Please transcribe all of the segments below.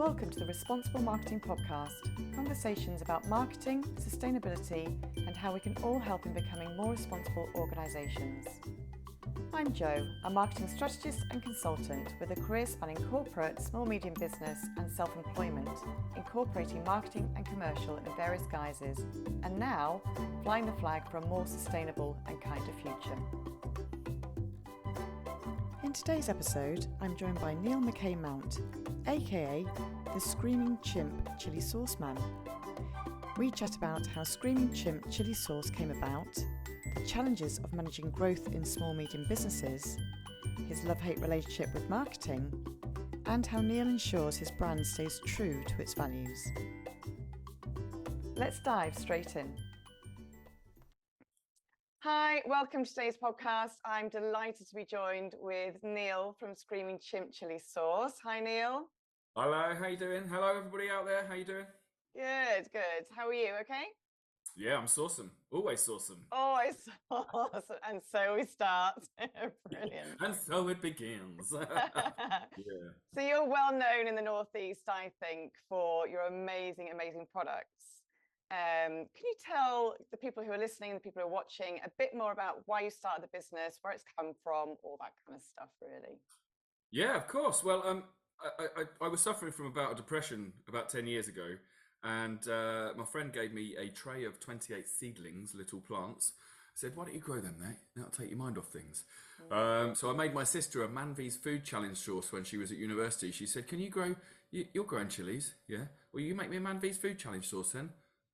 Welcome to the Responsible Marketing Podcast, conversations about marketing, sustainability, and how we can all help in becoming more responsible organisations. I'm Jo, a marketing strategist and consultant with a career spanning corporate, small medium business and self-employment, incorporating marketing and commercial in various guises, and now flying the flag for a more sustainable and kinder future. In today's episode, I'm joined by Niall McKay Mount, aka the Screaming Chimp Chili Sauce Man. We chat about how Screaming Chimp Chili Sauce came about, the challenges of managing growth in small medium businesses, his love-hate relationship with marketing, and how Niall ensures his brand stays true to its values. Let's dive straight in. Hi, welcome to today's podcast. I'm delighted to be joined with Niall from Screaming Chimp Chili Sauce. Hi, Niall. Hello, how you doing? Hello, everybody out there. How you doing? Good, good. How are you? Okay? Yeah, I'm sauceum. Always sauceum. Always awesome. And so we start. Brilliant. And so it begins. Yeah. So you're well known in the Northeast, I think, for your amazing, amazing products. Can you tell the people who are listening and the people who are watching a bit more about why you started the business, where it's come from, all that kind of stuff, really? Yeah, of course. Well, I was suffering from a bout of depression about 10 years ago, and my friend gave me a tray of 28 seedlings, little plants. Said, why don't you grow them, mate? That'll take your mind off things. So I made my sister a Manvy's Food Challenge sauce when she was at university. She said, can you grow, you're growing chilies, yeah? Will you make me a Manvy's Food Challenge sauce then?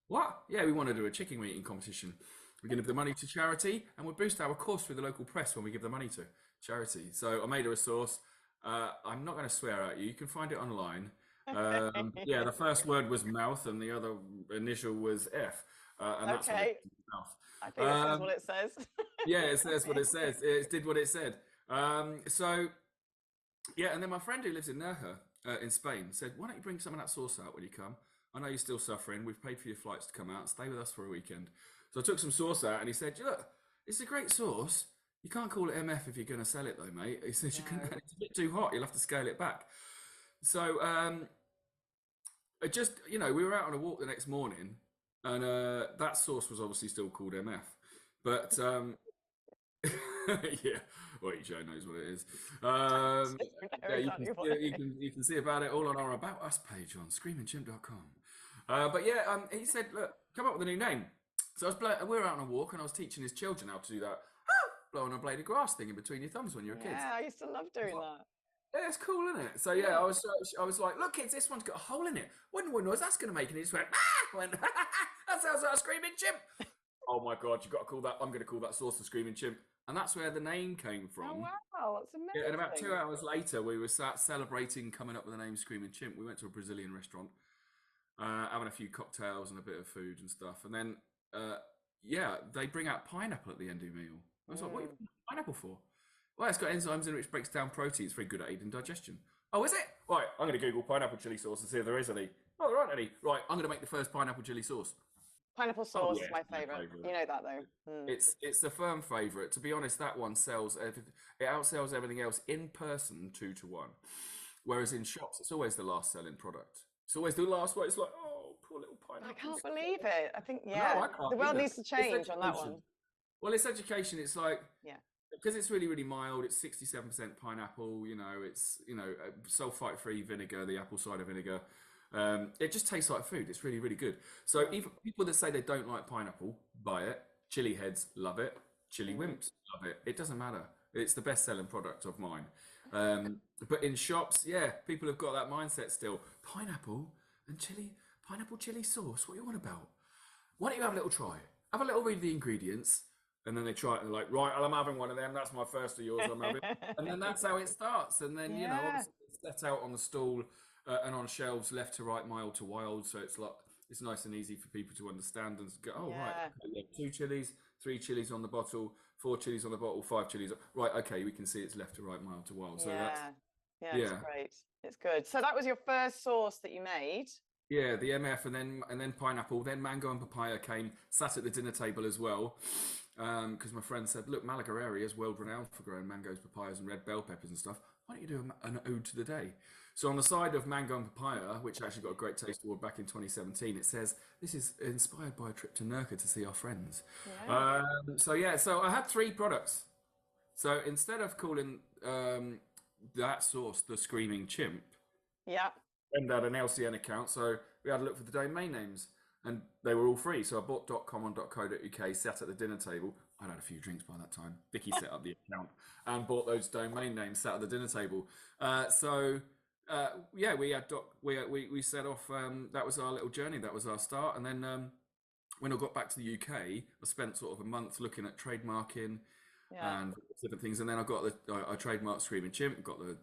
What? Yeah, we want to do a chicken eating competition. We're going to give the money to charity, and we'll boost our course through the local press when we give the money to charity. So I made her a sauce. I'm not going to swear at you. You can find it online. Yeah, the first word was mouth, and the other initial was F. And that's okay. Mouth. I think it says what it says. Yeah, it says what it says. It did what it said. So, yeah, and then my friend who lives in Nerja in Spain said, why don't you bring some of that sauce out when you come? I know you're still suffering. We've paid for your flights to come out. Stay with us for a weekend. So I took some sauce out, and he said, look, it's a great sauce. You can't call it MF if you're going to sell it, though, mate. He says, it's a bit too hot. You'll have to scale it back. So it just, we were out on a walk the next morning, and that sauce was obviously still called MF. But, yeah, well, Joe knows what it is. You can see about it all on our About Us page on screamingchimp.com. But yeah, he said, look, come up with a new name. So we were out on a walk, and I was teaching his children how to do that blowing a blade of grass thing in between your thumbs when you're a kid. Yeah, I used to love doing that. Yeah, it's cool, isn't it? So yeah, I was like, look, kids, this one's got a hole in it. Wonder what noise that's going to make. And he just went, that sounds like a screaming chimp. Oh my God, you got to call that. I'm going to call that sauce the Screaming Chimp. And that's where the name came from. Oh wow, that's amazing. Yeah, and about 2 hours later, we were sat celebrating coming up with the name Screaming Chimp. We went to a Brazilian restaurant, having a few cocktails and a bit of food and stuff. And then, they bring out pineapple at the end of the meal. I was like, what are you putting pineapple for? Well, it's got enzymes in it which breaks down proteins. It's very good at aiding digestion. Oh, is it? Right, I'm going to Google pineapple chili sauce and see if there is any. Oh, there aren't any. Right, I'm going to make the first pineapple chili sauce. Pineapple sauce is my favourite. You know that though. It's a firm favourite. To be honest, that one sells. It outsells everything else in person 2-1. Whereas in shops, it's always the last selling product. It's always the last one. It's like, oh, poor little pineapple. I can't believe it. I think the world needs to change on that one. Well, it's education. It's like because it's really, really mild. It's 67% pineapple. It's sulfite-free vinegar, the apple cider vinegar. It just tastes like food. It's really, really good. So even people that say they don't like pineapple, buy it. Chili heads love it. Chili wimps love it. It doesn't matter. It's the best-selling product of mine. But in shops, people have got that mindset still. Pineapple and pineapple chili sauce. What are you on about? Why don't you have a little try? Have a little read of the ingredients. And then they try it and they're like, right, I'm having one of them. That's my first of yours. I'm having. And then that's how it starts. And then, obviously it's set out on the stall and on shelves left to right, mild to wild. So it's like, it's nice and easy for people to understand and go, right, okay, 2 chilies, 3 chilies on the bottle, 4 chilies on the bottle, 5 chilies. Right, okay, we can see it's left to right, mild to wild. So it's great. It's good. So that was your first sauce that you made. Yeah, the MF and then pineapple, then mango and papaya came, sat at the dinner table as well. because my friend said, look, Malaga area is world renowned for growing mangoes, papayas, and red bell peppers and stuff. Why don't you do an ode to the day? So on the side of mango and papaya, which actually got a great taste award back in 2017, it says, this is inspired by a trip to Nurka to see our friends. Yeah. So I had 3 products. So instead of calling that sauce the Screaming Chimp, yeah, and had an LCN account, so we had a look for the domain names, and they were all free. So I bought .com and .co.uk, sat at the dinner table. I'd had a few drinks by that time. Vicky set up the account and bought those domain names, sat at the dinner table. We had we set off. That was our little journey. That was our start. And then when I got back to the UK, I spent sort of a month looking at trademarking and different things. And then I got I trademarked Screaming Chimp. Got the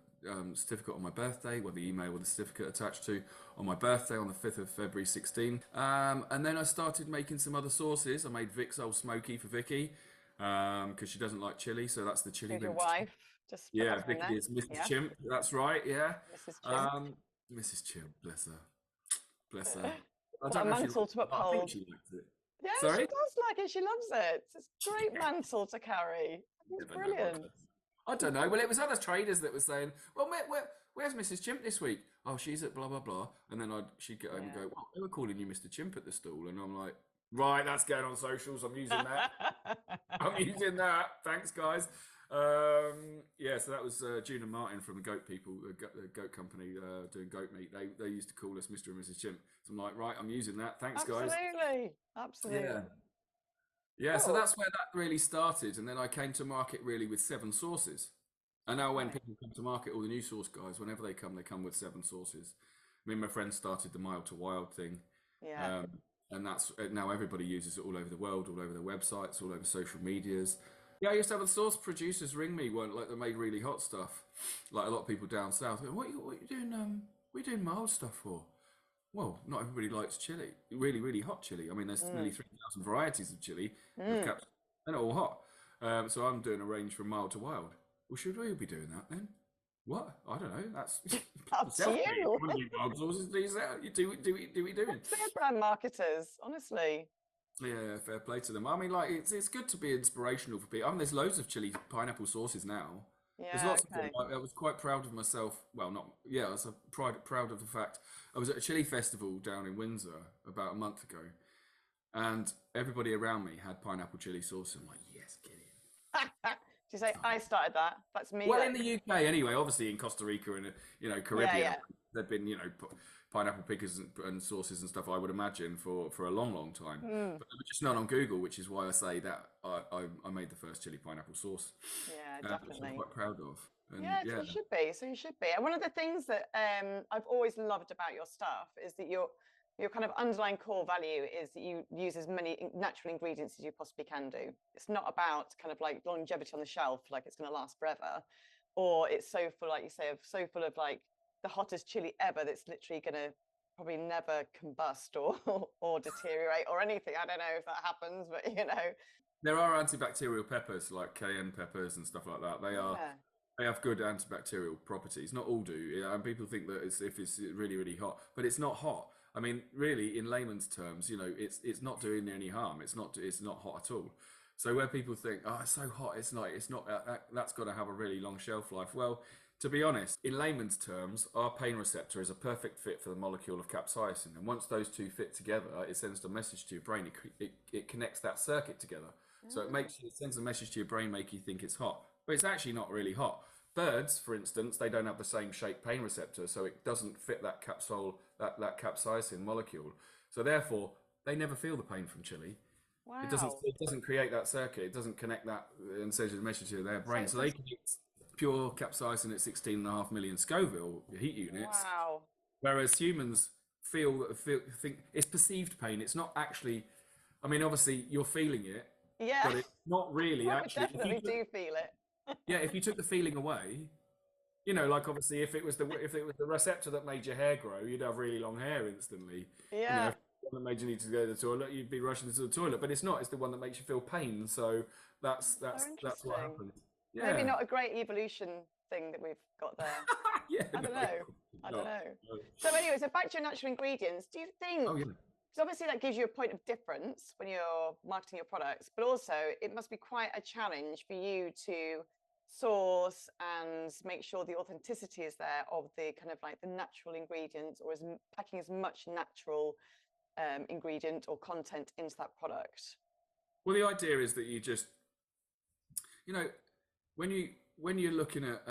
certificate on my birthday, with the email with the certificate attached to on my birthday on the 5th of February 16. And then I started making some other sauces. I made Vic's Old Smoky for Vicky because she doesn't like chili, so that's the chili. Your wife, just Vicky is Mrs. Chimp. That's right. Yeah, Mrs. Chimp. Mrs. Chimp, bless her, bless her. What a mantle to uphold. I think she likes it. Yeah, Sorry? She does like it. She loves it. It's a great mantle to carry. It's brilliant. I don't know. Well, it was other traders that were saying, well, where's Mrs. Chimp this week? Oh, she's at blah, blah, blah. And then she'd get home and go, well, they were calling you Mr. Chimp at the stall. And I'm like, right, that's going on socials. I'm using that. I'm using that. Thanks, guys. So that was June and Martin from the Goat People, the goat company doing goat meat. They used to call us Mr. and Mrs. Chimp. So I'm like, right, I'm using that. Thanks, guys. Absolutely. Yeah, so that's where that really started. And then I came to market really with 7 sauces. And now when people come to market, all the new sauce guys, whenever they come with 7 sauces. Me and my friend started the mild to wild thing. Yeah. And that's now everybody uses it all over the world, all over their websites, all over social medias. Yeah, I used to have the sauce producers ring me, like they made really hot stuff. Like a lot of people down south. What are you doing? What are you doing mild stuff for? Well, not everybody likes chili. Really, really hot chili. I mean, there's nearly 3,000 varieties of chili. They're not all hot. So I'm doing a range from mild to wild. Well, should we be doing that then? What? I don't know. That's up to you. Mild sauces, do we doing? They're brand marketers, honestly. Yeah, fair play to them. I mean, like it's good to be inspirational for people. I mean, there's loads of chili pineapple sauces now. Yeah, there's lots of them. I was quite proud of myself. Well, I was proud of the fact I was at a chili festival down in Windsor about a month ago, and everybody around me had pineapple chili sauce. I'm like, yes, get in. Did you say I started that? That's me. Well, in the UK anyway. Obviously, in Costa Rica and Caribbean, there've been pineapple pickers and sauces and stuff, I would imagine, for a long, long time. But they were just not on Google, which is why I say that I made the first chili pineapple sauce. Yeah, definitely. Which I'm quite proud of. And So you should be. So you should be. And one of the things that I've always loved about your stuff is that your kind of underlying core value is that you use as many natural ingredients as you possibly can do. It's not about kind of like longevity on the shelf, like it's going to last forever, or it's so full, like you say, so full of like the hottest chili ever that's literally going to probably never combust or deteriorate or anything. I don't know if that happens, but there are antibacterial peppers like cayenne peppers and stuff like that. They have good antibacterial properties. Not all do, and people think that if it's really, really hot, but it's not hot. I mean, really, in layman's terms, it's not doing any harm. It's not hot at all. So where people think, oh, it's so hot, it's not. That's got to have a really long shelf life. Well, to be honest, in layman's terms, our pain receptor is a perfect fit for the molecule of capsaicin, and once those two fit together, it sends a message to your brain. It connects that circuit together, so it sends a message to your brain, make you think it's hot, but it's actually not really hot. Birds, for instance, they don't have the same shaped pain receptor, so it doesn't fit that capsaicin molecule. So therefore, they never feel the pain from chili. Wow. It doesn't create that circuit. It doesn't connect that and send a message to their brain. So they can eat pure capsaicin at 16.5 million Scoville heat units. Wow. Whereas humans think it's perceived pain. It's not actually. I mean, obviously you're feeling it. Yeah. But it's not really actually. Definitely do feel it. Yeah, if you took the feeling away, like obviously if it was the receptor that made your hair grow, you'd have really long hair instantly. Yeah. If the one that made you need to go to the toilet, you'd be rushing to the toilet. But it's not. It's the one that makes you feel pain. So that's what happens. Yeah. Maybe not a great evolution thing that we've got there. I don't know. So anyway, back to your natural ingredients. Do you think Because obviously that gives you a point of difference when you're marketing your products, but also it must be quite a challenge for you to source and make sure the authenticity is there of the kind of like the natural ingredients, or packing as much natural ingredient or content into that product. Well, the idea is that you just, when you're looking at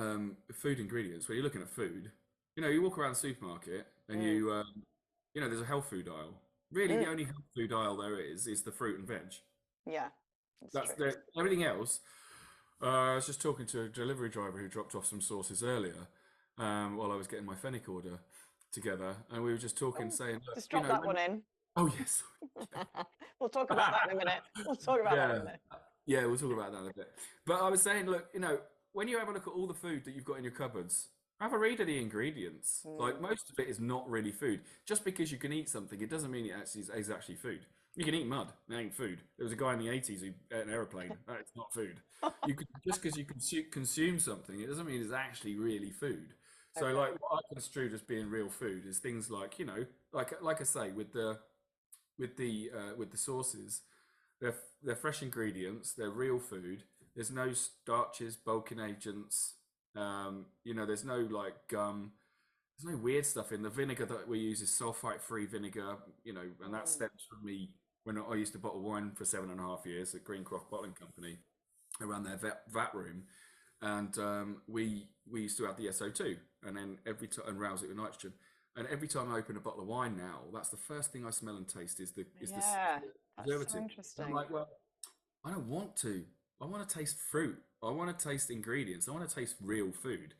food ingredients, when you're looking at food, you walk around the supermarket and there's a health food aisle. Really, the only health food aisle there is the fruit and veg. Yeah, that's everything else. I was just talking to a delivery driver who dropped off some sauces earlier while I was getting my fennec order together, and we were just talking, saying, just drop that one in. Oh yes. We'll talk about that in a minute. We'll talk about that in a minute. Yeah, we'll talk about that in a bit. But I was saying, look, when you have a look at all the food that you've got in your cupboards, have a read of the ingredients. Like, most of it is not really food. Just because you can eat something, it doesn't mean it actually is actually food. You can eat mud, it ain't food. There was a guy in the 80s who ate an aeroplane. That's not food. Just because you consume something, it doesn't mean it's actually really food. So, like, what I construed as being real food is things like, like I say, with the sauces, they're fresh ingredients, they're real food. There's no starches, bulking agents. There's no like gum. There's no weird stuff in the vinegar that we use is sulfite-free vinegar. And that stems from me when I used to bottle wine for 7.5 years at Greencroft Bottling Company. I ran their vat room, and we used to have the SO2, and then every time and rouse it with nitrogen. And every time I open a bottle of wine now, that's the first thing I smell and taste is the preservative. That's so interesting. I'm like, well, I don't want to. I want to taste fruit. I want to taste ingredients. I want to taste real food.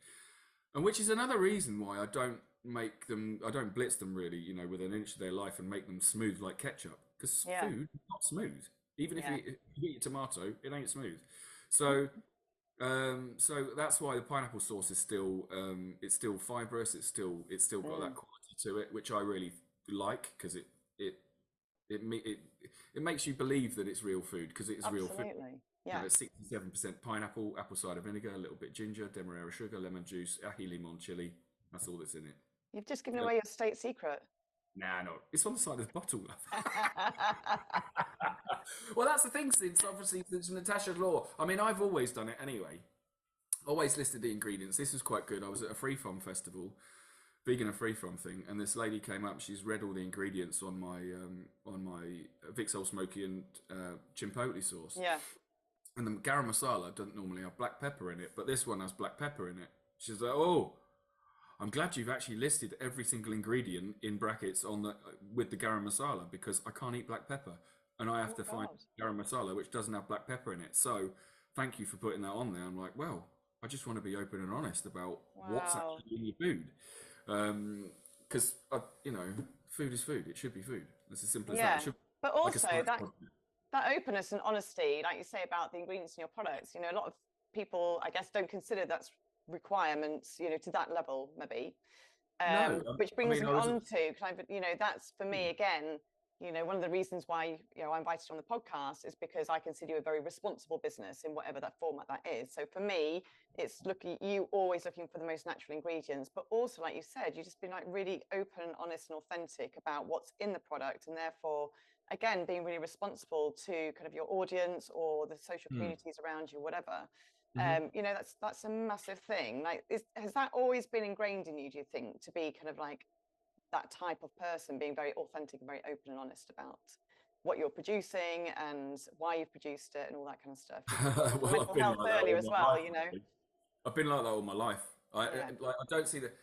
And which is another reason why I don't blitz them really, within an inch of their life and make them smooth like ketchup. Because food is not smooth. Even if you eat a tomato, it ain't smooth. So that's why the pineapple sauce is still it's still fibrous. It's still got that quality to it, which I really like, because it makes you believe that it's real food, because it is real food. Yeah. 67% pineapple, apple cider vinegar, a little bit ginger, demerara sugar, lemon juice, ají limon chili. That's all that's in it. You've just given away your state secret. Nah, no, it's on the side of the bottle. Well, that's the thing, since obviously there's Natasha's law. I mean, I've always done it anyway. Always listed the ingredients. This was quite good. I was at a free-from festival, vegan and free-from thing, and this lady came up. She's read all the ingredients on my Vic's Old Smoky and Chipotle sauce. Yeah. And the garam masala doesn't normally have black pepper in it, but this one has black pepper in it. She's like, "Oh, I'm glad you've actually listed every single ingredient in brackets with the garam masala, because I can't eat black pepper, and I have to find garam masala which doesn't have black pepper in it. So thank you for putting that on there." I'm like, well, I just want to be open and honest about what's actually in your food, because food is food. It should be food. It's as simple as that. It should, but also that openness and honesty, like you say about the ingredients in your products, a lot of people, I guess, don't consider that's requirements, to that level, maybe. Which brings me on to kind of, that's for me again, one of the reasons why, I invited you on the podcast is because I consider you a very responsible business in whatever that format that is. So for me, it's you always looking for the most natural ingredients, but also, like you said, you just been like really open, honest and authentic about what's in the product, and therefore, again, being really responsible to kind of your audience or the social communities around you, whatever. That's a massive thing. Like, has that always been ingrained in you, do you think, to be kind of like that type of person, being very authentic and very open and honest about what you're producing and why you've produced it and all that kind of stuff? Well, I've been like that earlier as well, I've been like that all my life. I don't see that.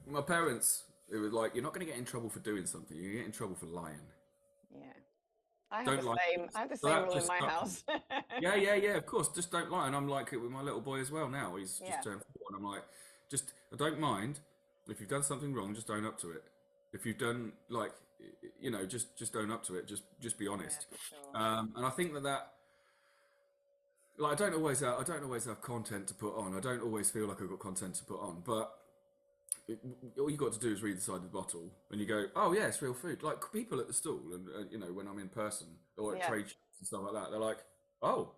My parents, it was like, you're not going to get in trouble for doing something. You get in trouble for lying. Yeah. I have the same rule in my house. Yeah, of course. Just don't lie. And I'm like it with my little boy as well now. He's just turned 4, and I'm like, I don't mind if you've done something wrong, just own up to it. If you've done just own up to it. Just be honest. Yeah, sure. And I think that like, I don't always have content to put on. I don't always feel like I've got content to put on, but all you got to do is read the side of the bottle, and you go, "Oh yeah, it's real food." Like, people at the stall, and when I'm in person or at trade shows and stuff like that, they're like, "Oh,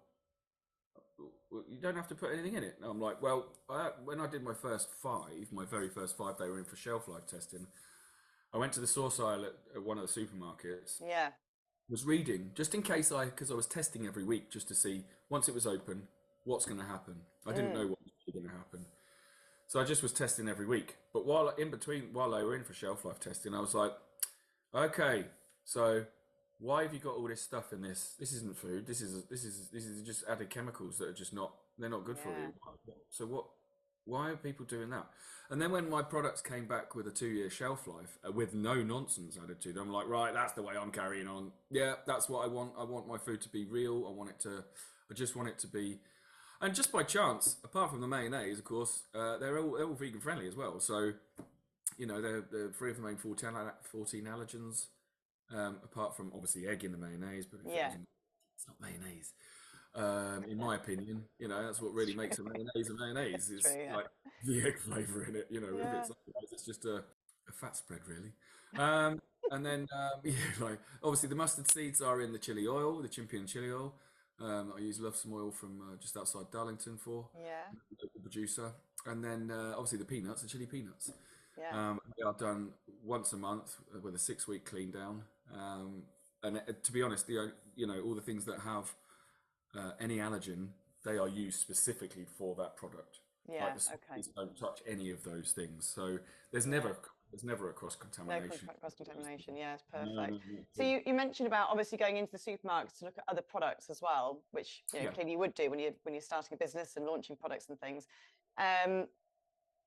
you don't have to put anything in it." And I'm like, "Well, when I did my very first 5, they were in for shelf life testing. I went to the sauce aisle at one of the supermarkets. Yeah. Was reading just in case because I was testing every week just to see once it was open what's going to happen. I didn't know what was going to happen, so I just was testing every week. But while they were in for shelf life testing, I was like, okay, so why have you got all this stuff in this? This isn't food. This is just added chemicals that are just they're not good for you. So why are people doing that? And then when my products came back with a 2-year shelf life with no nonsense added to them, I'm like, right, that's the way I'm carrying on. Yeah, that's what I want. I want my food to be real. I just want it to be, and just by chance, apart from the mayonnaise, of course, they're all vegan friendly as well. So, they're free of the main 14 allergens, apart from obviously egg in the mayonnaise, but it's not mayonnaise. In my opinion, that's what really makes a mayonnaise is True, like the egg flavour in it. If it's just a fat spread really. And then like obviously the mustard seeds are in the chili oil, the Chimp Chilli oil. I love some oil from just outside Darlington for the local producer, and then obviously the peanuts, the chili peanuts. They are done once a month with a 6-week clean down. And to be honest, all the things that have any allergen, they are used specifically for that product. Yeah. Like don't touch any of those things. So there's never a cross contamination. No cross contamination. Yeah, it's perfect. So you mentioned about obviously going into the supermarkets to look at other products as well, which clearly you would do when you're starting a business and launching products and things.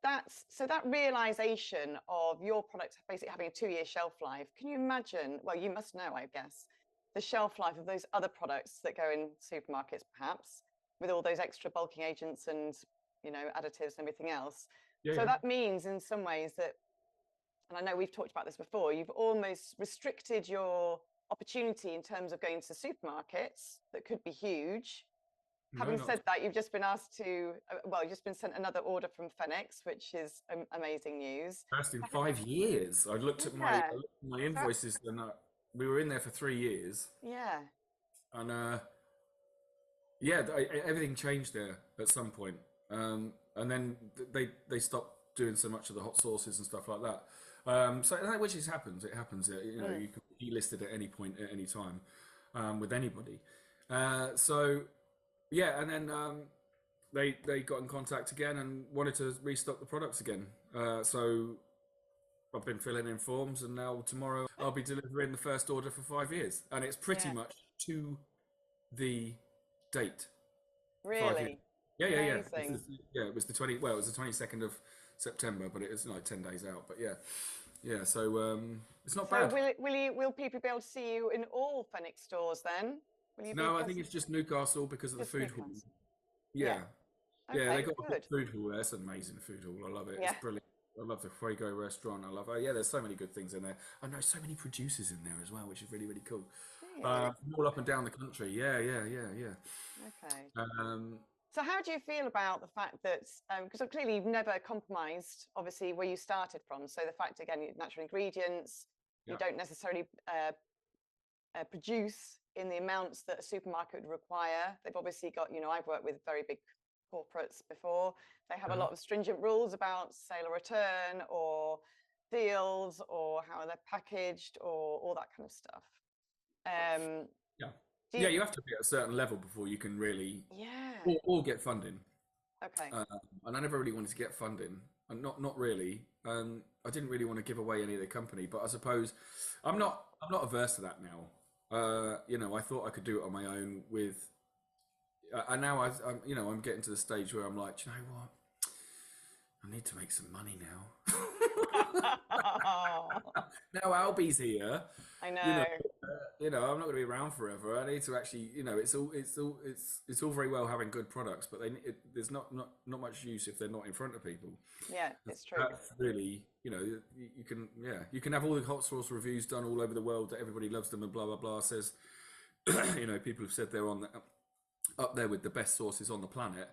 That realization of your product basically having a 2-year shelf life. Can you imagine? Well, you must know, I guess, the shelf life of those other products that go in supermarkets, perhaps, with all those extra bulking agents and additives and everything else. That means in some ways that, and I know we've talked about this before, you've almost restricted your opportunity in terms of going to supermarkets that could be huge. Having said that, you've just been asked to, you've just been sent another order from Phoenix, which is amazing news. First in 5 years. I looked at my invoices and we were in there for 3 years. Yeah. And everything changed there at some point. And then they stopped doing so much of the hot sauces and stuff like that. Which happens. It happens. You can be listed at any point at any time with anybody. And then they got in contact again and wanted to restock the products again. So I've been filling in forms, and now tomorrow I'll be delivering the first order for 5 years, and it's pretty much to the date. Really? Yeah. It was the 22nd of September, but it was like 10 days out. But yeah. So it's not bad. Will people be able to see you in all Phoenix stores then? No, I think it's just Newcastle because of the food hall. Yeah. Okay, they got a good food hall there. It's an amazing food hall. I love it. It's brilliant. I love the Fuego restaurant. I love there's so many good things in there. I know so many producers in there as well, which is really, really cool. All up and down the country. Yeah. Okay. So how do you feel about the fact that, because clearly you've never compromised, obviously, where you started from. So the fact, again, natural ingredients, you don't necessarily produce in the amounts that a supermarket would require. They've obviously got, I've worked with very big corporates before. They have a lot of stringent rules about sale or return or deals or how they're packaged or all that kind of stuff. You have to be at a certain level before you can really or get funding. Okay. And I never really wanted to get funding, and not really. I didn't really want to give away any of the company, but I suppose I'm not averse to that now. I thought I could do it on my own with, and now I'm getting to the stage where I'm like, you know what? I need to make some money now. Now Albie's here. I know. I'm not going to be around forever. I need to actually, it's all very well having good products, but there's not much use if they're not in front of people. Yeah, it's true. That's really, you can have all the hot sauce reviews done all over the world that everybody loves them and blah blah blah says, people have said they're up there with the best sauces on the planet.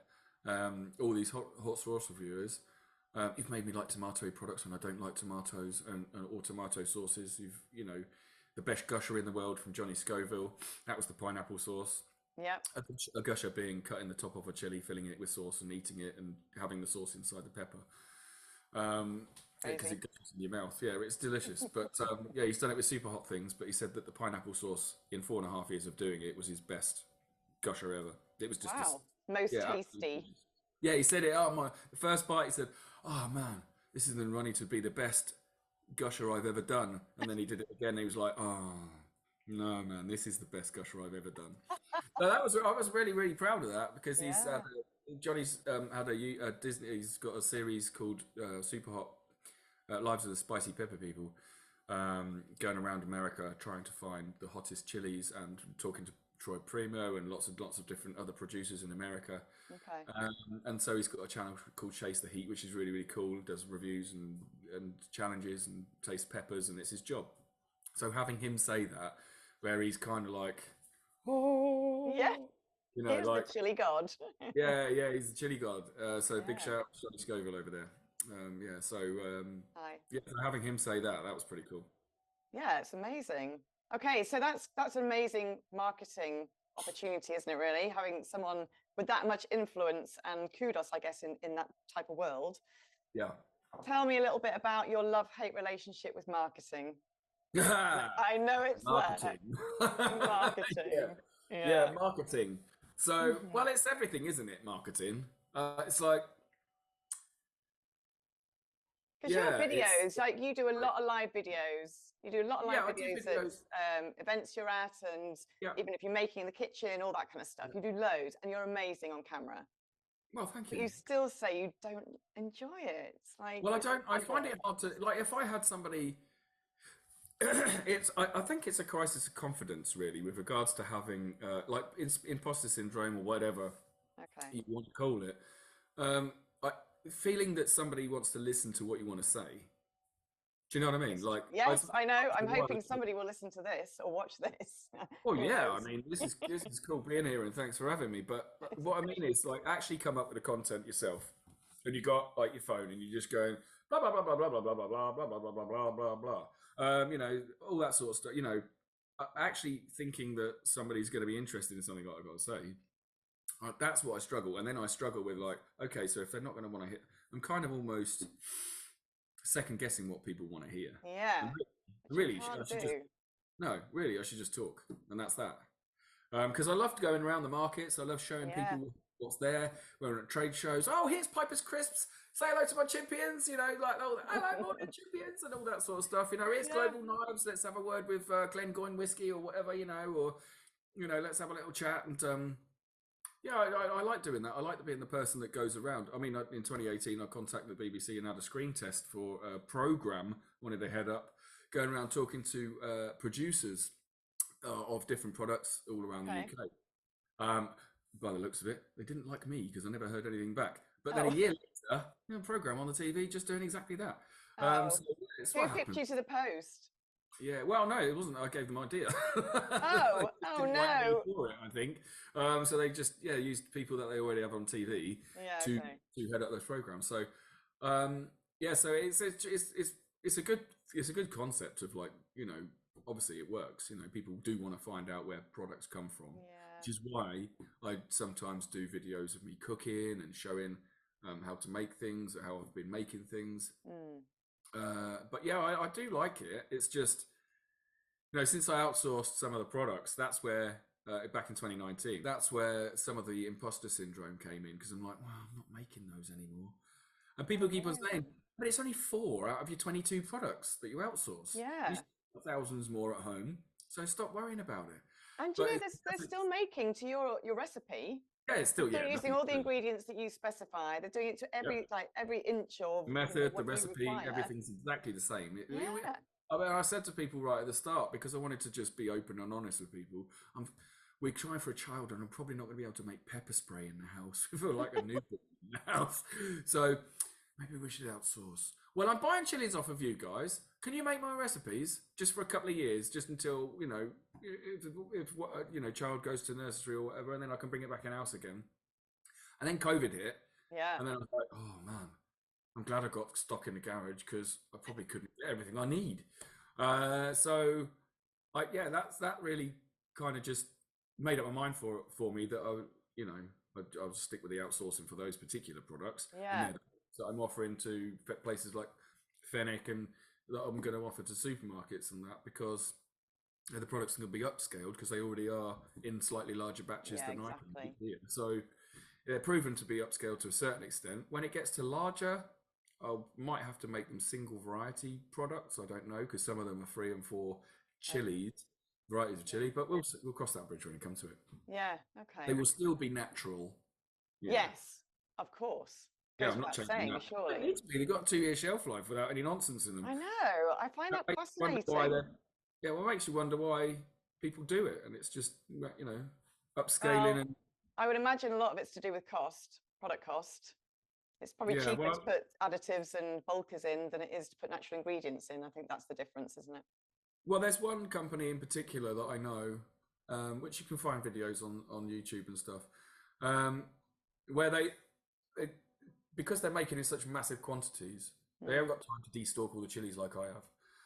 All these hot sauce reviewers. You've made me like tomato products when I don't like tomatoes or tomato sauces. The best gusher in the world from Johnny Scoville. That was the pineapple sauce. Yeah. A gusher being cutting the top off a chili, filling it with sauce and eating it and having the sauce inside the pepper. Because it gushes in your mouth. Yeah, it's delicious. But yeah, he's done it with super hot things. But he said that the pineapple sauce in 4.5 years of doing it was his best gusher ever. It was just Wow. Most yeah, tasty. yeah. He said it. Oh, the first bite. He said, "Oh man, this is running to be the best gusher I've ever done." And then he did it again. And he was like, "Oh no, man, this is the best gusher I've ever done." So I was really really proud of that because he's Johnny's had a Disney. He's got a series called Super Hot Lives of the Spicy Pepper People, going around America trying to find the hottest chilies and talking to Troy Primo and lots of different other producers in America. Okay. And so he's got a channel called Chase the Heat, which is really really cool. Does reviews and challenges and tastes peppers, and it's his job. So having him say that, where he's kind of like, oh, yeah, you know, he's like the chili god. yeah, he's the chili god. So big shout out to Johnny Scoville over there. Yeah, so having him say that was pretty cool. Yeah, it's amazing. Okay, so that's an amazing marketing opportunity, isn't it, really? Having someone with that much influence and kudos, I guess, in that type of world. Yeah. Tell me a little bit about your love-hate relationship with marketing. I know it's marketing. Marketing. Yeah, marketing. So, well, it's everything, isn't it? Marketing. It's like, because your videos, like you do a lot of live videos. You do a lot of live videos at events you're at, and even if you're making in the kitchen, all that kind of stuff. You do loads, and you're amazing on camera. Well, thank you. But you still say you don't enjoy it. It's like, well, I don't. I find it hard to like. If I had somebody, I think it's a crisis of confidence, really, with regards to having like imposter syndrome or whatever you want to call it. Feeling that somebody wants to listen to what you want to say. Do you know what I mean? Like, yes, I know. I'm hoping somebody will listen to this or watch this. Well, yeah. I mean, this is cool being here, and thanks for having me. But what I mean is, like, actually come up with the content yourself, and you got like your phone, and you're just going blah blah blah blah blah blah blah blah blah blah blah blah blah blah blah. You know, all that sort of stuff. You know, actually thinking that somebody's going to be interested in something like I've got to say. That's what I struggle, and then I struggle with like, okay, so if they're not going to want to hear, I'm kind of almost second guessing what people want to hear. Yeah, really, I should just talk, and that's that. Because I love going around the markets. I love showing people what's there. We're at trade shows. Oh, here's Piper's Crisps. Say hello to my champions. You know, like hello, morning champions, and all that sort of stuff. You know, here's Global Knives. Let's have a word with Glengoyne whiskey or whatever. You know, or you know, let's have a little chat and. Yeah, I like doing that. I like being the person that goes around. I mean, in 2018, I contacted the BBC and had a screen test for a programme, wanted to head up, going around talking to producers of different products all around the UK. By the looks of it, they didn't like me because I never heard anything back. But then a year later, a programme on the TV just doing exactly that. So who picked you to the post? Yeah, well, no, it wasn't. I gave them idea. Oh no! For it, I think. So they just used people that they already have on TV to head up those programs. So so it's a good concept of like, you know, obviously it works. You know, people do want to find out where products come from, which is why I sometimes do videos of me cooking and showing how to make things or how I've been making things. But yeah, I do like it. It's just, you know, since I outsourced some of the products, that's where back in 2019, that's where some of the imposter syndrome came in, because I'm like, well, I'm not making those anymore. And people keep on saying, but it's only 4 out of your 22 products that you outsource. Yeah. You have thousands more at home, so stop worrying about it. And you know, they're still making to your recipe. Yeah, it's still they're using all the ingredients that you specify. They're doing it to every inch of the method, the recipe, everything's exactly the same. I mean, I said to people right at the start, because I wanted to just be open and honest with people. We're trying for a child, and I'm probably not going to be able to make pepper spray in the house for like a newborn in the house. So maybe we should outsource. Well, I'm buying chilies off of you guys. Can you make my recipes just for a couple of years, just until, you know, if you know, child goes to nursery or whatever, and then I can bring it back in house again. And then COVID hit. Yeah. And then I was like, oh man, I'm glad I got stock in the garage, because I probably couldn't get everything I need. So that really kind of just made up my mind for me that I'll stick with the outsourcing for those particular products. Yeah. And so I'm offering to places like Fennec and that I'm going to offer to supermarkets and that, because the products can be upscaled because they already are in slightly larger batches than I can do here. So they're proven to be upscaled to a certain extent. When it gets to larger, I might have to make them single variety products. I don't know, because some of them are 3 and 4 chilies, varieties of chili, but we'll cross that bridge when it comes to it. Yeah, okay. They will still be natural. Yeah. Yes, of course. Yeah, I'm not changing that. Surely. They need to be. They've got a 2-year shelf life without any nonsense in them. I know. I find that fascinating. Yeah, well, it makes you wonder why people do it, and it's just, you know, upscaling. Well, and I would imagine a lot of it's to do with cost, product cost. It's probably cheaper to put additives and bulkers in than it is to put natural ingredients in. I think that's the difference, isn't it? Well, there's one company in particular that I know, which you can find videos on YouTube and stuff, where they because they're making in such massive quantities, they haven't got time to de-stalk all the chilies like I have.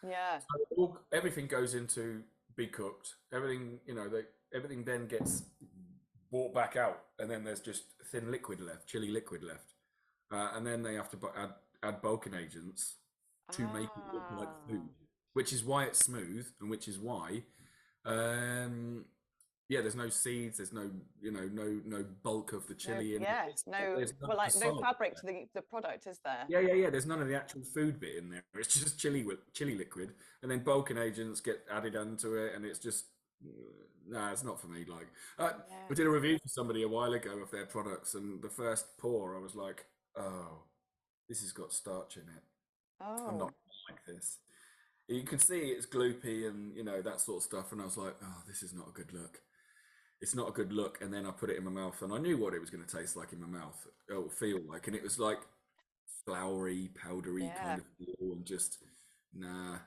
Yeah. So everything goes into be cooked. Everything, you know, everything then gets brought back out, and then there's just thin liquid left, chili liquid left, and then they have to add bulking agents to make it look like food, which is why it's smooth, and which is why, yeah, there's no seeds, there's no, you know, no bulk of the chili in it. No fabric to the product, is there? Yeah. There's none of the actual food bit in there. It's just chili liquid, and then bulking agents get added onto it, and it's just, it's not for me. Like, we did a review for somebody a while ago of their products, and the first pour, I was like, oh, this has got starch in it. Oh. I'm not like this. You can see it's gloopy and, you know, that sort of stuff, and I was like, oh, this is not a good look. It's not a good look. And then I put it in my mouth, and I knew what it was going to taste like in my mouth, or feel like, and it was like floury, powdery kind of feel, and just nah.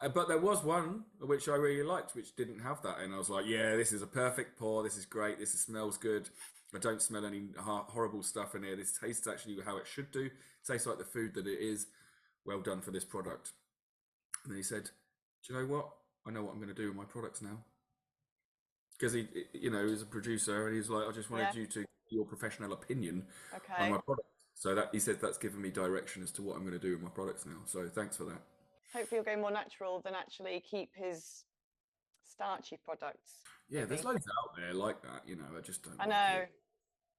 But there was one which I really liked, which didn't have that, and I was like, yeah, this is a perfect pour. This is great. This smells good. I don't smell any horrible stuff in here. This tastes actually how it should do. It tastes like the food that it is. Well done for this product. And then he said, do you know what? I know what I'm going to do with my products now. Because he, you know, he's a producer, and he's like, I just wanted you to give your professional opinion on my product. So that he said that's given me direction as to what I'm going to do with my products now. So thanks for that. Hopefully you'll go more natural than actually keep his starchy products. Yeah, there's loads out there like that, you know. I just don't. I know.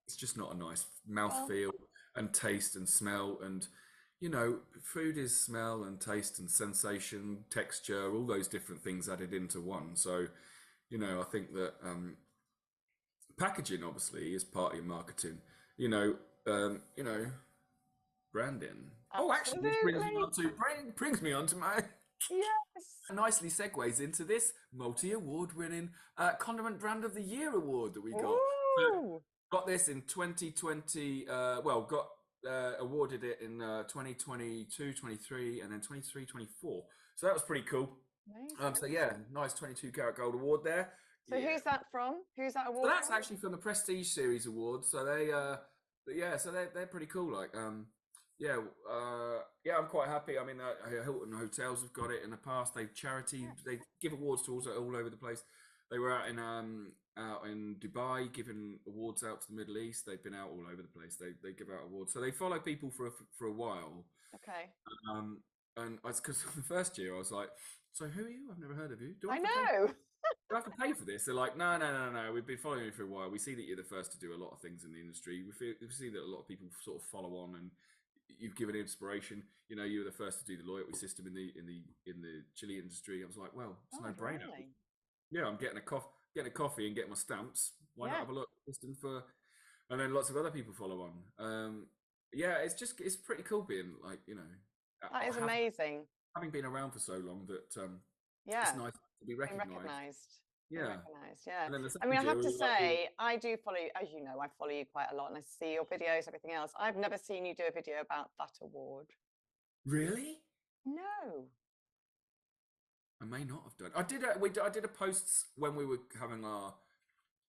It's just not a nice mouthfeel and taste and smell, and, you know, food is smell and taste and sensation, texture, all those different things added into one. So, you know, I think that packaging obviously is part of your marketing. You know, branding. Absolutely. Oh, actually, this brings me on to my nicely segues into this multi-award winning Condiment Brand of the Year award that we got. Got this in 2020. Awarded it in 2022, 23, and then 23, 24. So that was pretty cool. So yeah, nice 22 karat gold award there. So who's that from? Who's that award? So that's actually from the Prestige Series Awards. So they're pretty cool. Like, I'm quite happy. I mean, Hilton Hotels have got it in the past. They give awards to all over the place. They were out in Dubai giving awards out to the Middle East. They've been out all over the place. They give out awards. So they follow people for a while. Okay. And because the first year I was like, so who are you? I've never heard of you. I know. Do I have to pay for this? They're like, no. We've been following you for a while. We see that you're the first to do a lot of things in the industry. We see that a lot of people sort of follow on, and you've given inspiration. You know, you were the first to do the loyalty system in the chili industry. I was like, well, it's no brainer. Really? Yeah, I'm getting a coffee and getting my stamps. Why not have a look system for? And then lots of other people follow on. It's pretty cool being like, you know. That is amazing. Having been around for so long that it's nice to be recognised. Yeah. I mean, I have to say, I do follow you, as you know, I follow you quite a lot, and I see your videos, everything else. I've never seen you do a video about that award. Really? No. I may not have done. I did a post when we were having our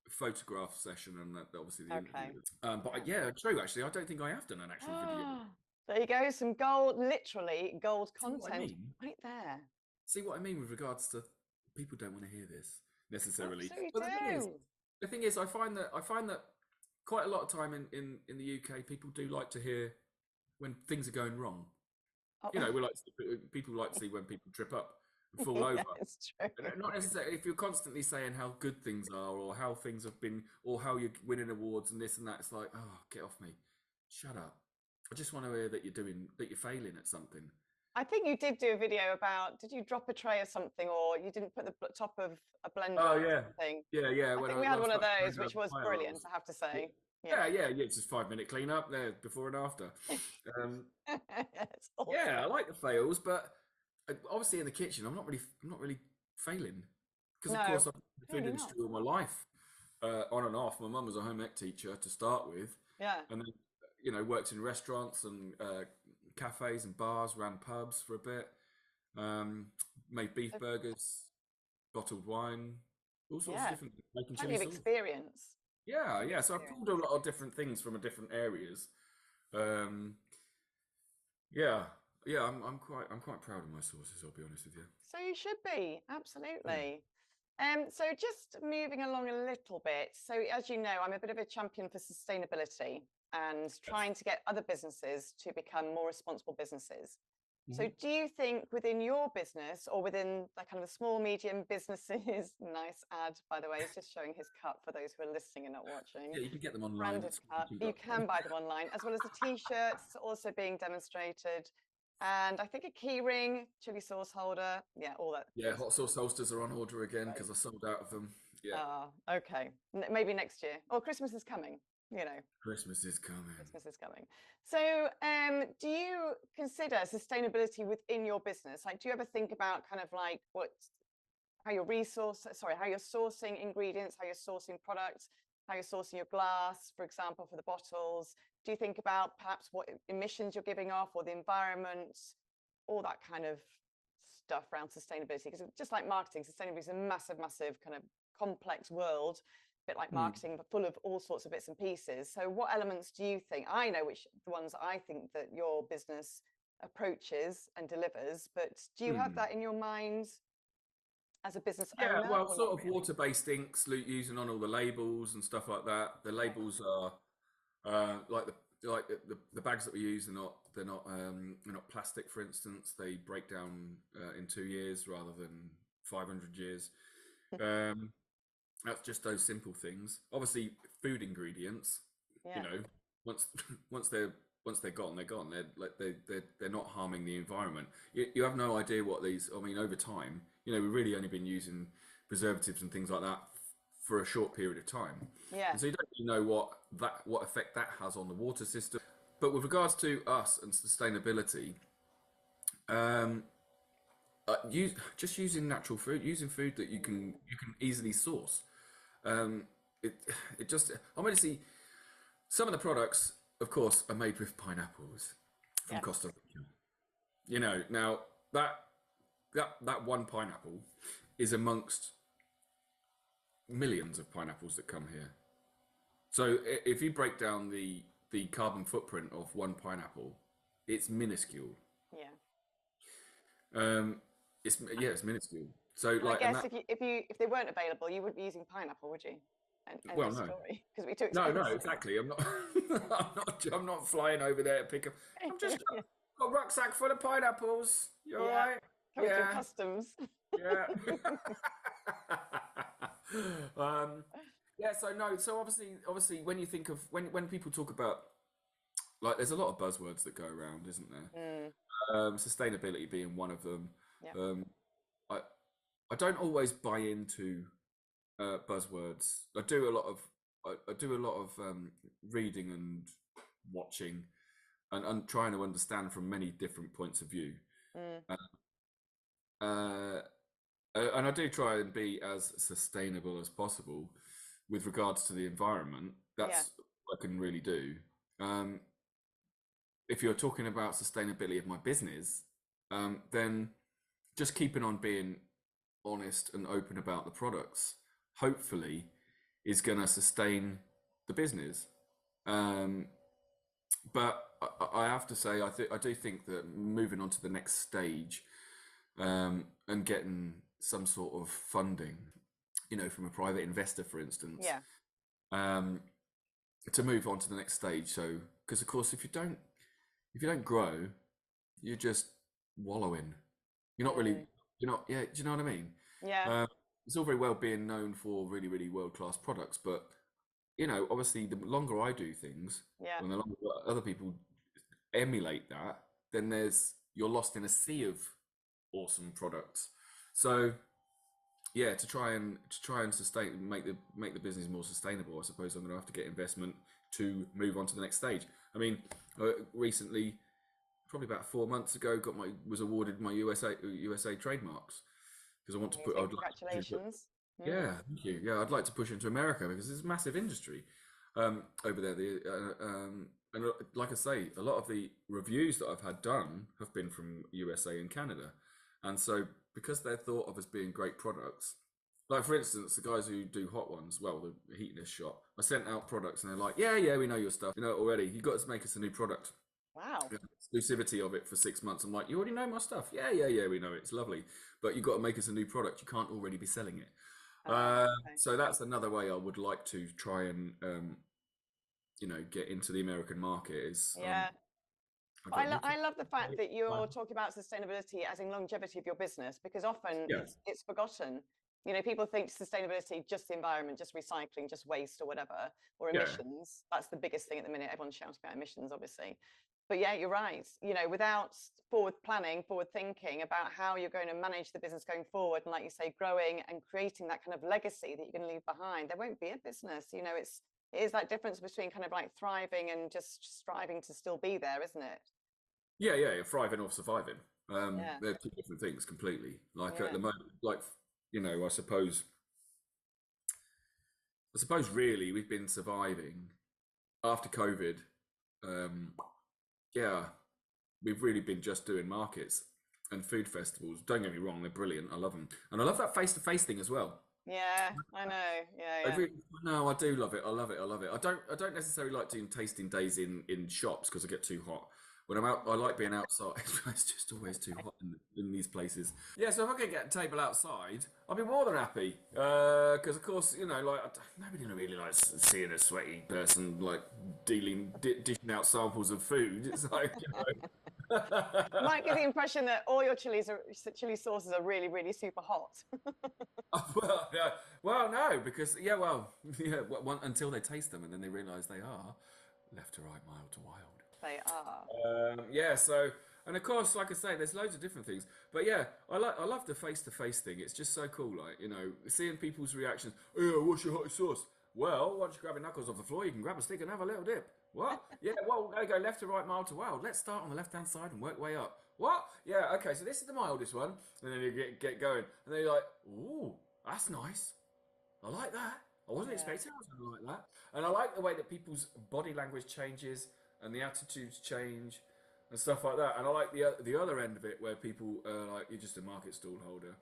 photograph session, and that obviously the interview. But yeah, true. Actually, I don't think I have done an actual video. There you go, some literally gold content right there. See what I mean with regards to people don't want to hear this necessarily. But the thing is, I find that quite a lot of time in the UK, people do like to hear when things are going wrong. Oh, You know, people like to see when people trip up and fall over. yeah, it's true. And not necessarily if you're constantly saying how good things are or how things have been or how you're winning awards and this and that. It's like, oh, get off me, shut up. I just want to hear that you're failing at something. I think you did do a video about, did you drop a tray or something, or you didn't put the top of a blender Oh or yeah, something? yeah. I When think we had last one of time those, which was brilliant, I have to say. Yeah. It's just 5 minute clean up there before and after. It's awesome. Yeah, I like the fails, but obviously in the kitchen, I'm not really failing because of course I've been in the food industry all my life, on and off. My mum was a home ec teacher to start with, and then worked in restaurants and cafes and bars, ran pubs for a bit, made beef burgers, bottled wine, all sorts of different making chili sauce. Experience. Yeah. So I've pulled a lot of different things from different areas. I'm quite proud of my sauces, I'll be honest with you. So you should be, absolutely. So just moving along a little bit. So as you know, I'm a bit of a champion for sustainability and trying to get other businesses to become more responsible businesses. So do you think within your business or within the kind of the small, medium businesses, nice ad, by the way, he's just showing his cup for those who are listening and not watching. Yeah, you can get them online. Branded cup. You can buy them online, as well as the T-shirts also being demonstrated. And I think a key ring, chili sauce holder, all that. Yeah, hot sauce holsters are on order again because I sold out of them. Yeah. Okay. Maybe next year. Or Christmas is coming. Christmas is coming. So do you consider sustainability within your business? Like, do you ever think about kind of like how you're sourcing ingredients, how you're sourcing products, how you're sourcing your glass, for example, for the bottles? Do you think about perhaps what emissions you're giving off or the environment, all that kind of stuff around sustainability? Because just like marketing, sustainability is a massive kind of complex world, bit like marketing, but full of all sorts of bits and pieces. So what elements do you think? I know which the ones I think that your business approaches and delivers, but do you have that in your mind as a business owner? Yeah, well, sort of water-based inks using on all the labels and stuff like that. The labels are like the bags that we use they're not plastic, for instance. They break down in 2 years rather than 500 years. That's just those simple things. Obviously, food ingredients. Once they're gone, they're gone. They're not harming the environment. You have no idea what these. I mean, over time, we've really only been using preservatives and things like that for a short period of time. Yeah. And so you don't really know what effect that has on the water system. But with regards to us and sustainability, just using natural food, using food that you can easily source. See, some of the products, of course, are made with pineapples from Costa Rica. Now that one pineapple is amongst millions of pineapples that come here. So if you break down the carbon footprint of one pineapple, it's minuscule. It's minuscule. So like, I guess if they weren't available, you wouldn't be using pineapple, would you? Well, no, because it'd be too expensive. No, exactly. I'm not flying over there to pick up. I'm just got a rucksack full of pineapples. You all right? Coming through customs. Yeah. So obviously, when you think of when people talk about, like, there's a lot of buzzwords that go around, isn't there? Sustainability being one of them. I don't always buy into buzzwords. I do a lot of reading and watching and trying to understand from many different points of view. And I do try and be as sustainable as possible with regards to the environment. That's what I can really do. If you're talking about sustainability of my business, then just keeping on being honest and open about the products, hopefully, is going to sustain the business. But I have to say, I do think that moving on to the next stage and getting some sort of funding, from a private investor, for instance, to move on to the next stage. So, because of course, if you don't grow, you're just wallowing. You're not really, Mm. you're not, yeah, do you know what I mean? Yeah. Uh, it's all very well being known for really, really world-class products, but obviously the longer I do things, Yeah. and the longer other people emulate that, then you're lost in a sea of awesome products. So yeah, to try and sustain make the business more sustainable, I suppose I'm going to have to get investment to move on to the next stage. I mean, recently, probably about 4 months ago, was awarded my USA trademarks because I want to put. Amazing. I'd like to put. Congratulations. Mm. Yeah, thank you. Yeah, I'd like to push into America because it's a massive industry over there. And like I say, a lot of the reviews that I've had done have been from USA and Canada, and so because they're thought of as being great products, like for instance, the guys who do hot ones, well, the heatiness shop, I sent out products and they're like, yeah, yeah, we know your stuff, already. You got to make us a new product. Wow. Exclusivity of it for 6 months. I'm like, you already know my stuff. Yeah, yeah, yeah, we know it. It's lovely, but you've got to make us a new product. You can't already be selling it. Okay. So that's another way I would like to try and get into the American market. Is Yeah. I've got a new I love the fact that you're talking about sustainability as in longevity of your business, because often yeah, it's forgotten. People think sustainability, just the environment, just recycling, just waste or whatever, or yeah, emissions. That's the biggest thing at the minute. Everyone's shouting about emissions, obviously. But yeah, you're right. Without forward planning, forward thinking about how you're going to manage the business going forward, and like you say, growing and creating that kind of legacy that you're going to leave behind, there won't be a business. It is that difference between kind of like thriving and just striving to still be there, isn't it? yeah, thriving or surviving. Yeah. They're two different things completely. Like at Yeah. the moment, like I suppose really we've been surviving after COVID. Um, yeah, we've really been just doing markets and food festivals. Don't get me wrong, they're brilliant. I love them, and I love that face-to-face thing as well. Yeah, I know. Yeah, I yeah. really, no, I do love it. I love it. I love it. I don't necessarily like doing tasting days in shops because I get too hot. When I'm out, I like being outside. It's just always too hot in these places. Yeah, so if I could get a table outside, I'd be more than happy. Because of course, nobody really likes seeing a sweaty person like dishing out samples of food. It's like, It might give the impression that all your chili sauces are really, really super hot. well, yeah, well, no, because until they taste them and then they realise they are left to right, mild to wild. They are. Yeah, so and of course, like I say, there's loads of different things. But yeah, I love the face to face thing. It's just so cool, like seeing people's reactions. Oh, what's your hot sauce? Well, once you grab your knuckles off the floor, you can grab a stick and have a little dip. What? Yeah, well, we're gonna go left to right, mild to wild. Let's start on the left hand side and work way up. What? Yeah, okay. So this is the mildest one, and then you get going, and then you're like, ooh, that's nice. I like that. I wasn't Yeah. expecting something like that. And I like the way that people's body language changes and the attitudes change and stuff like that. And I like the other end of it where people are like, you're just a market stall holder.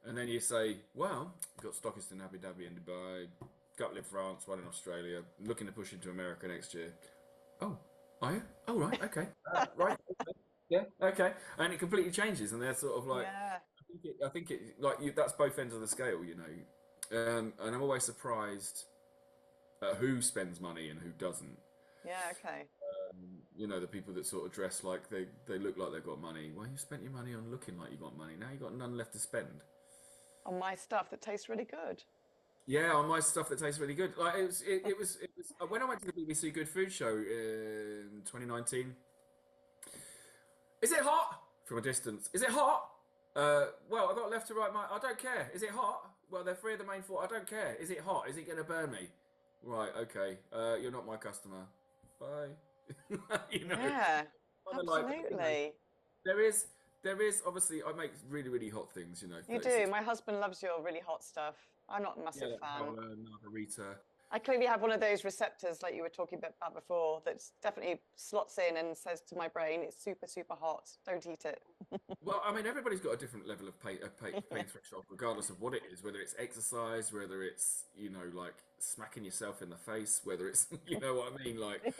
And then you say, well, you've got stockists in Abu Dhabi and Dubai, a couple in France, one in Australia, looking to push into America next year. Oh, are you? Oh, right, okay. Right, okay. Yeah, okay. And it completely changes. And they're sort of like, Yeah. I think it like that's both ends of the scale. And I'm always surprised at who spends money and who doesn't. Yeah. Okay. The people that sort of dress like they look like they've got money. Well, you spent your money on looking like you got money. Now you got none left to spend. On my stuff that tastes really good. Yeah, on my stuff that tastes really good. Like it was when I went to the BBC Good Food Show in 2019. Is it hot? From a distance. Is it hot? Well, I got left to right. I don't care. Is it hot? Well, they're three of the main four. I don't care. Is it hot? Is it going to burn me? Right. Okay. You're not my customer. Bye. Yeah. Like, Absolutely. there is obviously I make really really hot things. You 36. do. My husband loves your really hot stuff. I'm not a massive Yeah, fan. margarita. I clearly have one of those receptors like you were talking about before that definitely slots in and says to my brain, it's super, super hot. Don't eat it. Well, I mean, everybody's got a different level of pain threshold, regardless of what it is. Whether it's exercise, whether it's like smacking yourself in the face, whether it's you know what I mean, like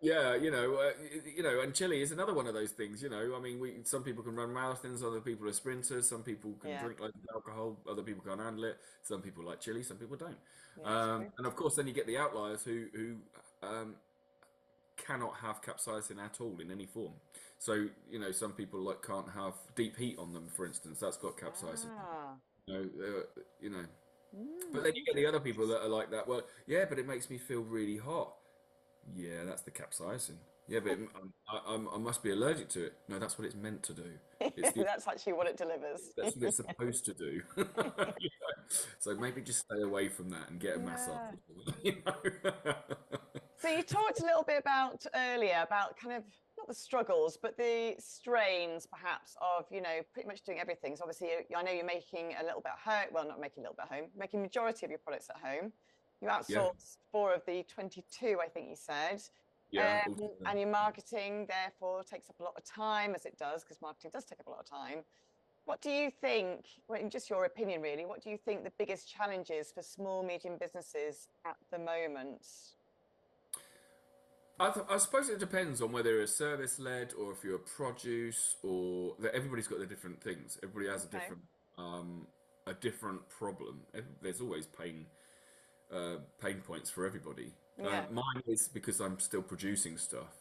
Yeah. yeah, and chili is another one of those things. I mean, some people can run marathons, other people are sprinters, some people can Yeah. drink loads of alcohol, other people can't handle it. Some people like chili, some people don't. Yeah. And of course, then you get the outliers who cannot have capsaicin at all in any form. So, you know, some people like can't have deep heat on them, for instance. That's got capsaicin. Ah. You know. But then you get the other people that are like that. Well, yeah, but it makes me feel really hot. Yeah, that's the capsaicin. Yeah, but I must be allergic to it. No, that's what it's meant to do. It's the That's actually what it delivers. That's what it's supposed to do. You know? So maybe just stay away from that and get a massage. Yeah. You know? So you talked a little bit about earlier about kind of not the struggles, but the strains perhaps of, you know, pretty much doing everything. So obviously, I know you're making a little bit at home. Well, not making a little bit at home, making majority of your products at home. You Yeah, outsourced 4 of the 22, I think you said. yeah. Also, And your marketing, therefore, takes up a lot of time, as it does, because marketing does take up a lot of time. What do you think, well, in just your opinion, really, what do you think the biggest challenge is for small, medium businesses at the moment? I suppose it depends on whether it's service led or if you're produce or that everybody's got their different things. Everybody has Okay. a different problem. There's always pain points for everybody. Yeah. Mine is because I'm still producing stuff,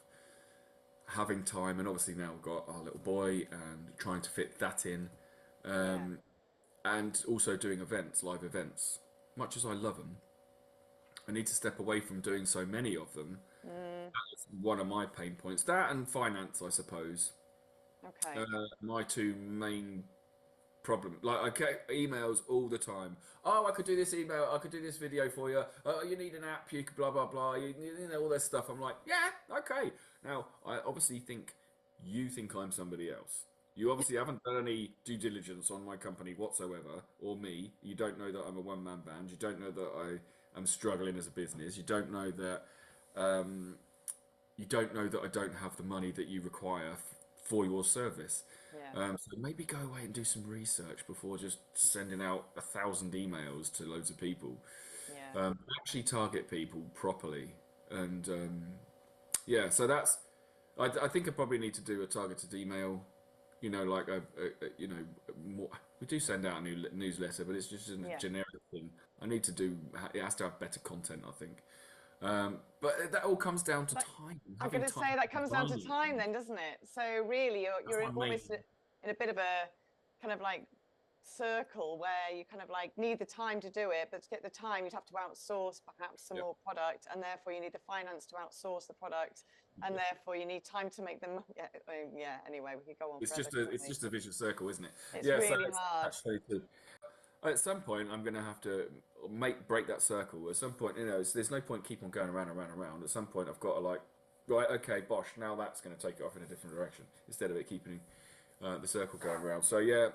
having time, and obviously now we've got our little boy and trying to fit that in, Yeah. and also doing events, live events. Much as I love them, I need to step away from doing so many of them. Mm, That's one of my pain points. That and finance, I suppose. okay. My two main problem. Like I get emails all the time. Oh, I could do this email. I could do this video for you. Oh, you need an app. You could blah blah blah. You know all this stuff. I'm like, yeah, okay. Now I obviously think you think I'm somebody else. You obviously haven't done any due diligence on my company whatsoever, or me. You don't know that I'm a one-man band. You don't know that I am struggling as a business. You don't know that um, I don't have the money that you require for your service. Yeah. So maybe go away and do some research before just sending out 1,000 emails to loads of people. Yeah. Actually target people properly, and yeah. So that's. I think I probably need to do a targeted email. You know, like you know, more, we do send out a new newsletter, but it's just a Yeah. generic thing. I need to do. It has to have better content, I think. But that all comes down to But time. I'm Having going to time say that to comes down to design these time things. then, doesn't it? So really, That's you're my main. almost in a bit of a kind of like circle where you kind of like need the time to do it, but to get the time, you'd have to outsource perhaps some Yeah. more product, and therefore you need the finance to outsource the product, and Yeah. therefore you need time to make them. Yeah, yeah. Anyway, we could go on forever, couldn't It's we? just a vicious circle, isn't it? It's Yeah. So really it's hard. actually at some point I'm going to have to break that circle. At some point, you know, there's no point keep on going around and around and around. At some point, I've got to like, right, okay, bosh. Now that's going to take it off in a different direction instead of it keeping the circle going around. So yeah,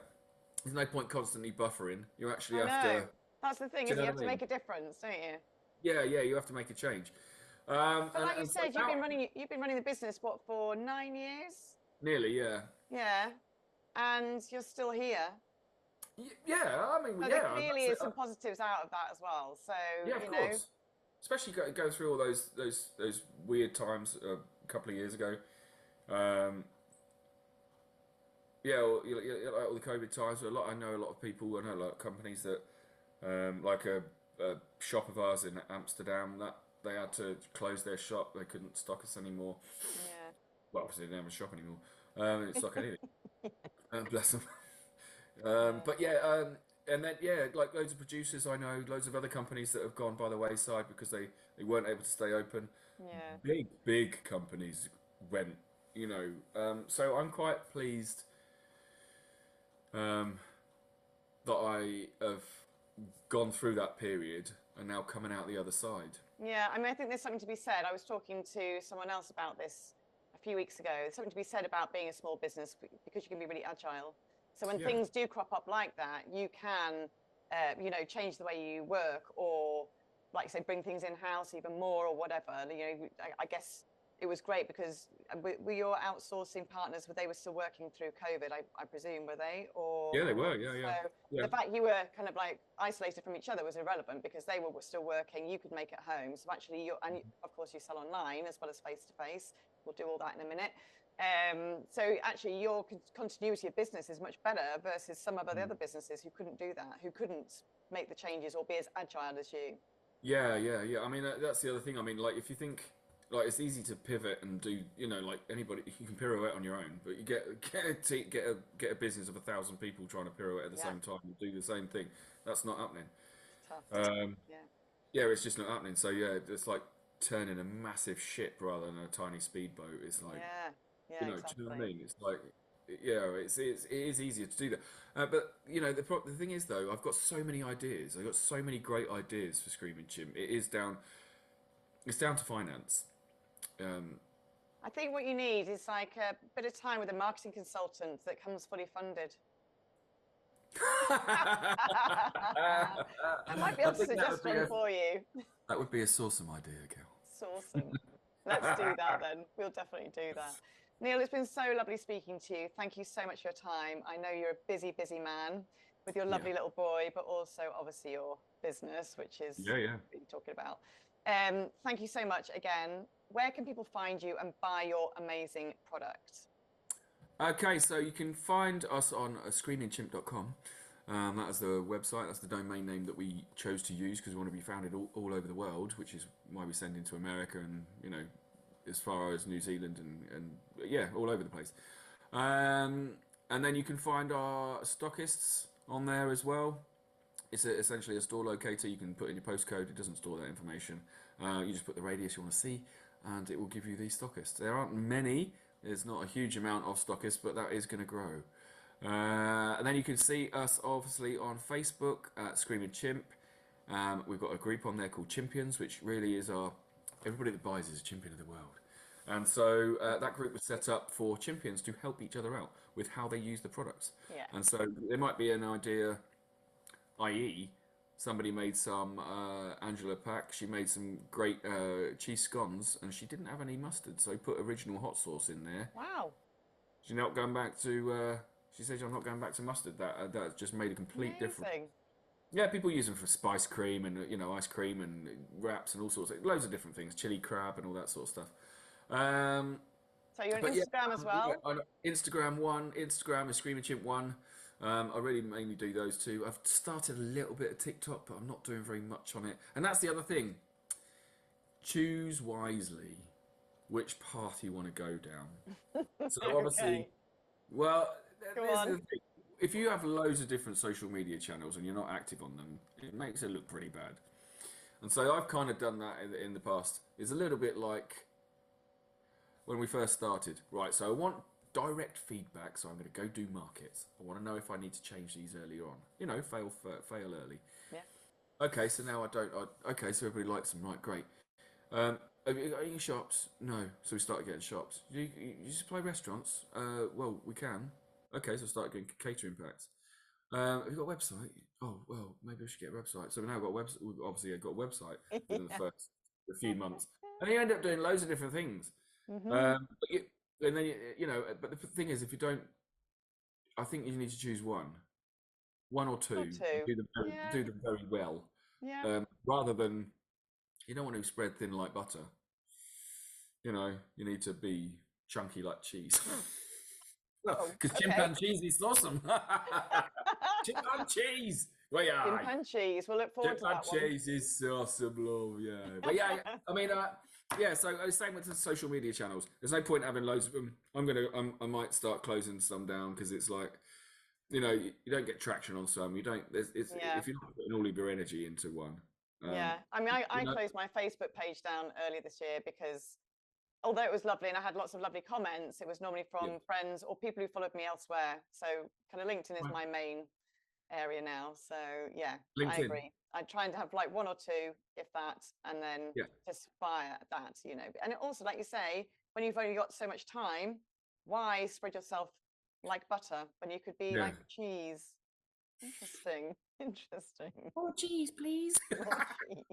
there's no point constantly buffering. You actually I have know. to. That's the thing, Do is you you know have what I to mean? make a difference, don't you? Yeah, yeah. You have to make a change. But like you And so said, now, you've been running the business what for 9 years? nearly, yeah. Yeah, and you're still here. Yeah, I mean, So there yeah. clearly is some positives out of that as well. So, Yeah, of you know, course. Especially go through all those weird times a couple of years ago. Um, yeah, like all the COVID times. I know a lot of people. I know a lot of companies that, like a shop of ours in Amsterdam, that they had to close their shop. They couldn't stock us anymore. yeah. Well, obviously they don't have a shop anymore. They didn't stock anything. Bless them. Yeah. But yeah, and then yeah, like loads of producers I know, loads of other companies that have gone by the wayside because they weren't able to stay open. Yeah. Big companies went, you know. So I'm quite pleased um, that I have gone through that period and now coming out the other side. Yeah. I mean, I think there's something to be said. I was talking to someone else about this a few weeks ago. There's something to be said about being a small business because you can be really agile. So when Yeah, things do crop up like that, you can, you know, change the way you work, or like you say, bring things in house even more or whatever. You know, I guess it was great because were your outsourcing partners, they were still working through COVID, I presume, were they? Or yeah, they were. Yeah, so yeah, yeah. the fact you were kind of like isolated from each other was irrelevant because they were still working. You could make it home. So actually, of course, you sell online as well as face to face. We'll do all that in a minute. So actually, your continuity of business is much better versus some of the other businesses who couldn't do that, who couldn't make the changes or be as agile as you. Yeah, yeah, yeah. I mean, that's the other thing. I mean, like if you think like it's easy to pivot and do, like anybody you can pirouette on your own, but you get a business of 1,000 people trying to pirouette at the same time and do the same thing. That's not happening. It's tough. Yeah. Yeah, it's just not happening. So yeah, it's like turning a massive ship rather than a tiny speedboat. It's like, exactly. do you know what I mean? It's like, yeah, it is easier to do that. But the thing is though, I've got so many ideas. I've got so many great ideas for Screaming Chimp. It's down to finance. I think what you need is like a bit of time with a marketing consultant that comes fully funded. I might be able to suggest one for you. That would be a awesome idea, Gail. Awesome. Let's do that then. We'll definitely do that. Neil, it's been so lovely speaking to you. Thank you so much for your time. I know you're a busy, busy man with your lovely little boy, but also obviously your business, which is what you're talking about. Thank you so much again. Where can people find you and buy your amazing product? Okay, so you can find us on screamingchimp.com. That is the website. That's the domain name that we chose to use because we want to be founded all over the world, which is why we send into America and as far as New Zealand and all over the place. And then you can find our stockists on there as well. It's essentially a store locator. You can put in your postcode. It doesn't store that information. You just put the radius you want to see, and it will give you these stockists. There aren't many. There's not a huge amount of stockists, but that is going to grow. And then you can see us obviously on Facebook at Screaming Chimp. We've got a group on there called Chimpions, which really is everybody that buys is a champion of the world. And so that group was set up for champions to help each other out with how they use the products. Yeah. And so there might be an idea, i.e., somebody made some Angela Pack. She made some great cheese scones, and she didn't have any mustard, so put original hot sauce in there. Wow. She's not going back to. She said, "I'm not going back to mustard." That just made a complete difference. Yeah, people use them for spice cream and ice cream and wraps and all sorts of loads of different things, chili crab and all that sort of stuff. So you're on Instagram as well? On Instagram is Screaming Chimp 1. I really mainly do those two. I've started a little bit of TikTok, but I'm not doing very much on it. And that's the other thing. Choose wisely which path you want to go down. So obviously, well, there's the thing. If you have loads of different social media channels and you're not active on them, it makes it look pretty bad. And so I've kind of done that in the past. It's a little bit like when we first started. Right, so I want direct feedback, so I'm going to go do markets. I want to know if I need to change these earlier on. Fail early. Yeah. Okay, so now okay, so everybody likes them. Right, great. Have you got any shops? No. So we started getting shops. You supply restaurants? Well, we can. Okay, so start getting catering packs. Have you got a website? Oh, well, maybe I should get a website. So now we've obviously got a website within the first few months. And you end up doing loads of different things. But the thing is, if you don't, I think you need to choose one or two. Do them very well. Yeah. Rather than, you don't want to spread thin like butter. You need to be chunky like cheese. Because chimpanzees is awesome. Chimpanzees. Well, yeah. Chimpanzees. We'll look forward to that one. Chimpanzees is awesome, love. Yeah. But yeah, I mean, so I was saying with the social media channels, there's no point having loads of them. I might start closing some down because it's like, you don't get traction on some. You don't. If you're not putting all of your energy into one. I mean, I closed my Facebook page down earlier this year because although it was lovely and I had lots of lovely comments, it was normally from friends or people who followed me elsewhere. So kind of LinkedIn is my main area now. So yeah, LinkedIn. I agree. I'm trying to have like one or two, if that, and then just fire at that, And also, like you say, when you've only got so much time, why spread yourself like butter when you could be like cheese? Interesting. More cheese, please. More cheese.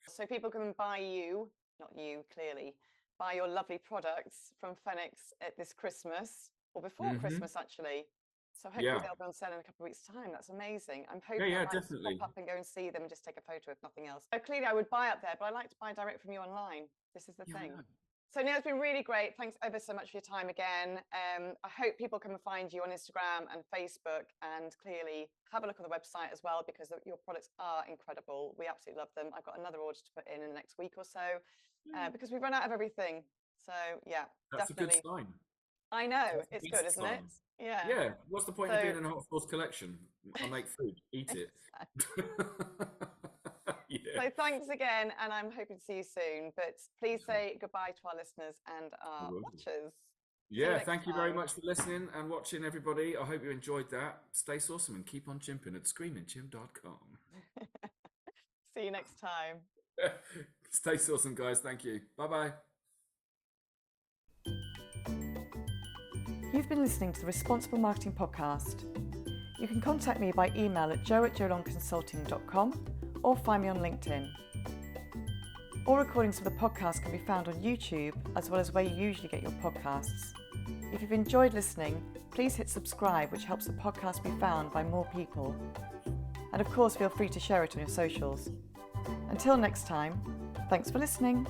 So people can buy you, not you, clearly, buy your lovely products from Phoenix at this Christmas or before Christmas, actually. So hopefully they'll be on sale in a couple of weeks' time. That's amazing. I'm hoping I definitely pop up and go and see them and just take a photo if nothing else. So clearly I would buy up there, but I like to buy direct from you online. This is the thing. So Neil, it's been really great. Thanks ever so much for your time again. I hope people can find you on Instagram and Facebook, and clearly have a look on the website as well, because your products are incredible. We absolutely love them. I've got another order to put in the next week or so, because we've run out of everything. So yeah, That's definitely. a good sign. I know, it's good, isn't it? Yeah. Yeah. What's the point of being in a hot sauce collection? I make food, eat it. Yeah. So thanks again, and I'm hoping to see you soon. But please say goodbye to our listeners and our watchers. Yeah, thank you very much for listening and watching, everybody. I hope you enjoyed that. Stay awesome and keep on chimping at screamingchimp.com. See you next time. Stay awesome, guys. Thank you. Bye-bye. You've been listening to the Responsible Marketing Podcast. You can contact me by email at joe@joelonconsulting.com or find me on LinkedIn. All recordings of the podcast can be found on YouTube, as well as where you usually get your podcasts. If you've enjoyed listening, please hit subscribe, which helps the podcast be found by more people. And of course, feel free to share it on your socials. Until next time, thanks for listening.